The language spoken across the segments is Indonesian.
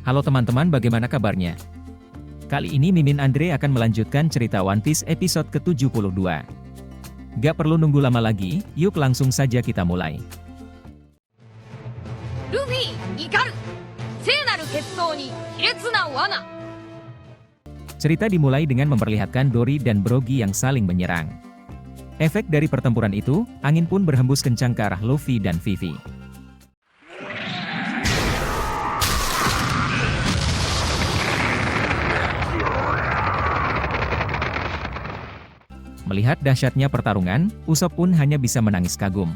Halo teman-teman, bagaimana kabarnya? Kali ini Mimin Andre akan melanjutkan cerita One Piece episode ke-72. Gak perlu nunggu lama lagi, yuk langsung saja kita mulai. Luffy, Ikaru, Seinaru Ketsuo ni Hiretsu na wana. Cerita dimulai dengan memperlihatkan Dory dan Brogy yang saling menyerang. Efek dari pertempuran itu, angin pun berhembus kencang ke arah Luffy dan Vivi. Melihat dahsyatnya pertarungan, Usopp pun hanya bisa menangis kagum.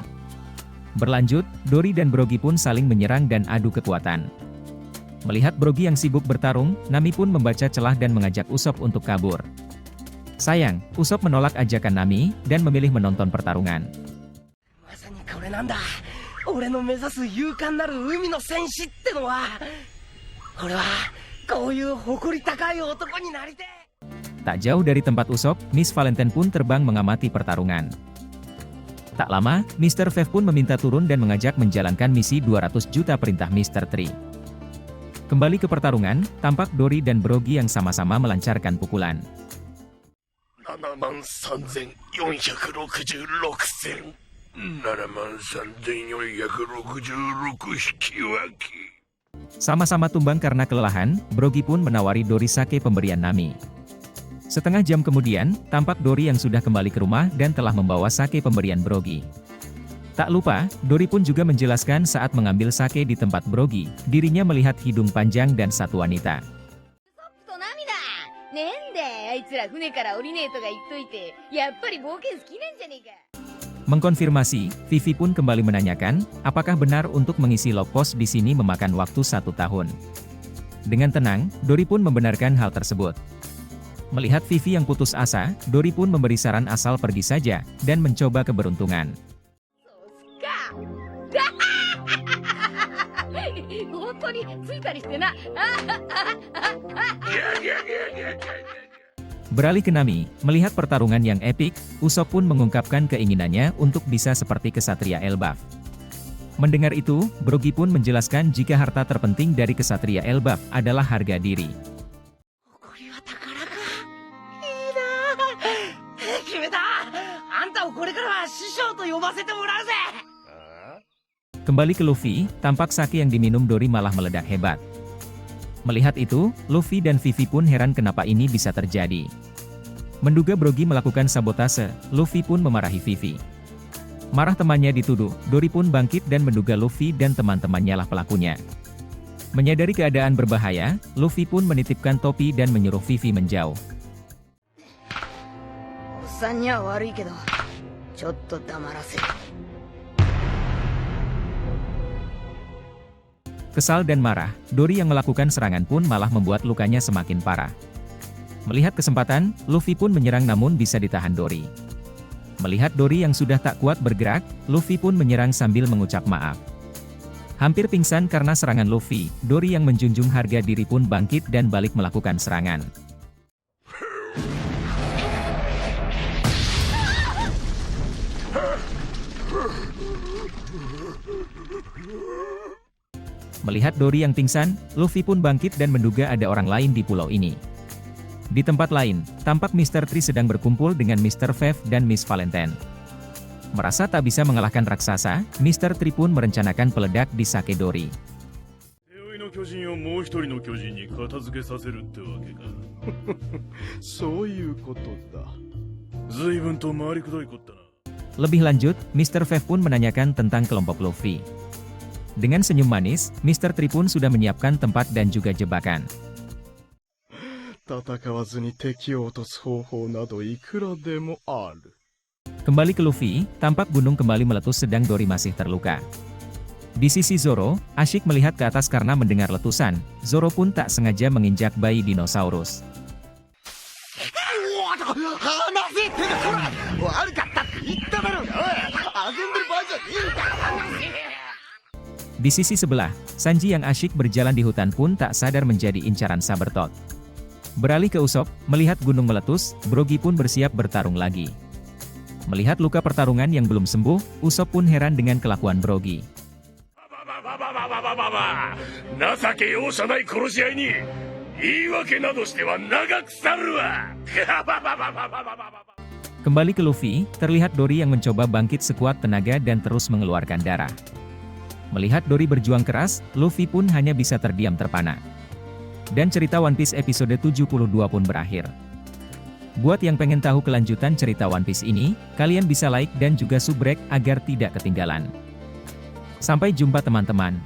Berlanjut, Dory dan Brogy pun saling menyerang dan adu kekuatan. Melihat Brogy yang sibuk bertarung, Nami pun membaca celah dan mengajak Usopp untuk kabur. Sayang, Usopp menolak ajakan Nami dan memilih menonton pertarungan. Tak jauh dari tempat Usopp, Miss Valentine pun terbang mengamati pertarungan. Tak lama, Mr. Vev pun meminta turun dan mengajak menjalankan misi 200 juta perintah Mr. Tree. Kembali ke pertarungan, tampak Dory dan Brogy yang sama-sama melancarkan pukulan. 73,466 Sama-sama tumbang karena kelelahan, Brogy pun menawari Dory sake pemberian Nami. Setengah jam kemudian, tampak Dory yang sudah kembali ke rumah dan telah membawa sake pemberian Brogy. Tak lupa, Dory pun juga menjelaskan saat mengambil sake di tempat Brogy, dirinya melihat hidung panjang dan satu wanita. Mengkonfirmasi, Vivi pun kembali menanyakan, apakah benar untuk mengisi log post di sini memakan waktu 1 tahun. Dengan tenang, Dory pun membenarkan hal tersebut. Melihat Vivi yang putus asa, Dory pun memberi saran asal pergi saja, dan mencoba keberuntungan. Beralih ke Nami, melihat pertarungan yang epik, Usopp pun mengungkapkan keinginannya untuk bisa seperti kesatria Elbaf. Mendengar itu, Brogy pun menjelaskan jika harta terpenting dari kesatria Elbaf adalah harga diri. Kembali ke Luffy, tampak sake yang diminum Dory malah meledak hebat. Melihat itu, Luffy dan Vivi pun heran kenapa ini bisa terjadi. Menduga Brogy melakukan sabotase, Luffy pun memarahi Vivi. Marah temannya dituduh, Dory pun bangkit dan menduga Luffy dan teman-temannya lah pelakunya. Menyadari keadaan berbahaya, Luffy pun menitipkan topi dan menyuruh Vivi menjauh. Kesal dan marah, Dory yang melakukan serangan pun malah membuat lukanya semakin parah. Melihat kesempatan, Luffy pun menyerang namun bisa ditahan Dory. Melihat Dory yang sudah tak kuat bergerak, Luffy pun menyerang sambil mengucap maaf. Hampir pingsan karena serangan Luffy, Dory yang menjunjung harga diri pun bangkit dan balik melakukan serangan. Melihat Dory yang pingsan, Luffy pun bangkit dan menduga ada orang lain di pulau ini. Di tempat lain, tampak Mr. Tree sedang berkumpul dengan Mr. Vev dan Miss Valentine. Merasa tak bisa mengalahkan raksasa, Mr. Tree pun merencanakan peledak di sake Dory. Lebih lanjut, Mr. Vev pun menanyakan tentang kelompok Luffy. Dengan senyum manis, Mr. Tree pun sudah menyiapkan tempat dan juga jebakan. Kembali ke Luffy, tampak gunung kembali meletus sedang Dory masih terluka. Di sisi Zoro, asyik melihat ke atas karena mendengar letusan, Zoro pun tak sengaja menginjak bayi dinosaurus. Di sisi sebelah, Sanji yang asyik berjalan di hutan pun tak sadar menjadi incaran Sabertooth. Beralih ke Usopp, melihat gunung meletus, Brogy pun bersiap bertarung lagi. Melihat luka pertarungan yang belum sembuh, Usopp pun heran dengan kelakuan Brogy. ばば情け容赦ない殺し合いに言い訳などしては長く去るわ。 Kembali ke Luffy, terlihat Dory yang mencoba bangkit sekuat tenaga dan terus mengeluarkan darah. Melihat Dory berjuang keras, Luffy pun hanya bisa terdiam terpana. Dan cerita One Piece episode 72 pun berakhir. Buat yang pengen tahu kelanjutan cerita One Piece ini, kalian bisa like dan juga subrek agar tidak ketinggalan. Sampai jumpa teman-teman.